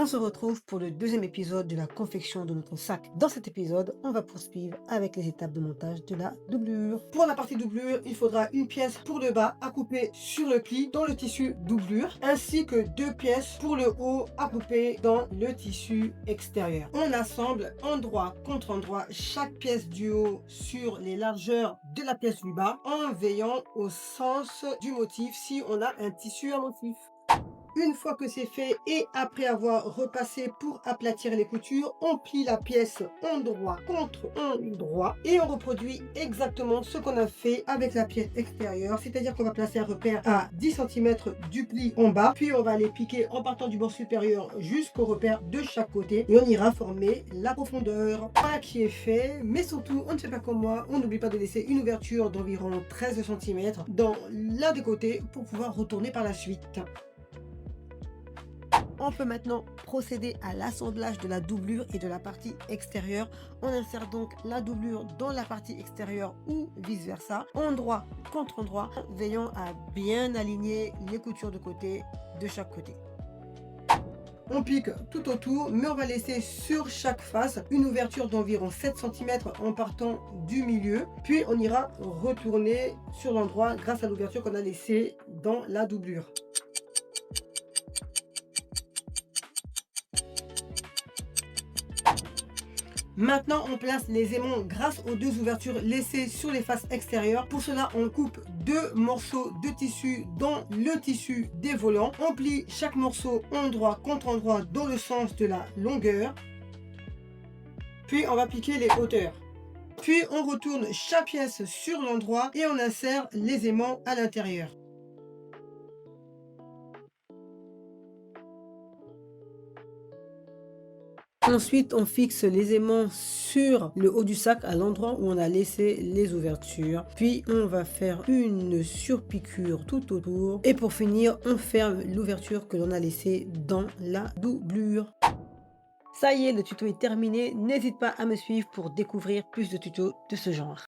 On se retrouve pour le deuxième épisode de la confection de notre sac. Dans cet épisode, on va poursuivre avec les étapes de montage de la doublure. Pour la partie doublure, il faudra une pièce pour le bas à couper sur le pli dans le tissu doublure, ainsi que deux pièces pour le haut à couper dans le tissu extérieur. On assemble endroit contre endroit chaque pièce du haut sur les largeurs de la pièce du bas, en veillant au sens du motif si on a un tissu à motif. Une fois que c'est fait et après avoir repassé pour aplatir les coutures, on plie la pièce endroit contre endroit et on reproduit exactement ce qu'on a fait avec la pièce extérieure, c'est-à-dire qu'on va placer un repère à 10 cm du pli en bas, puis on va les piquer en partant du bord supérieur jusqu'au repère de chaque côté et on ira former la profondeur. Voilà qui est fait, mais surtout, on ne fait pas comme moi, on n'oublie pas de laisser une ouverture d'environ 13 cm dans l'un des côtés pour pouvoir retourner par la suite. On peut maintenant procéder à l'assemblage de la doublure et de la partie extérieure. On insère donc la doublure dans la partie extérieure ou vice versa, endroit contre endroit, veillant à bien aligner les coutures de côté de chaque côté. On pique tout autour, mais on va laisser sur chaque face une ouverture d'environ 7 cm en partant du milieu. Puis on ira retourner sur l'endroit grâce à l'ouverture qu'on a laissée dans la doublure. Maintenant, on place les aimants grâce aux deux ouvertures laissées sur les faces extérieures. Pour cela, on coupe deux morceaux de tissu dans le tissu des volants. On plie chaque morceau endroit contre endroit dans le sens de la longueur. Puis, on va piquer les hauteurs. Puis, on retourne chaque pièce sur l'endroit et on insère les aimants à l'intérieur. Ensuite, on fixe les aimants sur le haut du sac à l'endroit où on a laissé les ouvertures. Puis, on va faire une surpiqûre tout autour. Et pour finir, on ferme l'ouverture que l'on a laissée dans la doublure. Ça y est, le tuto est terminé. N'hésite pas à me suivre pour découvrir plus de tutos de ce genre.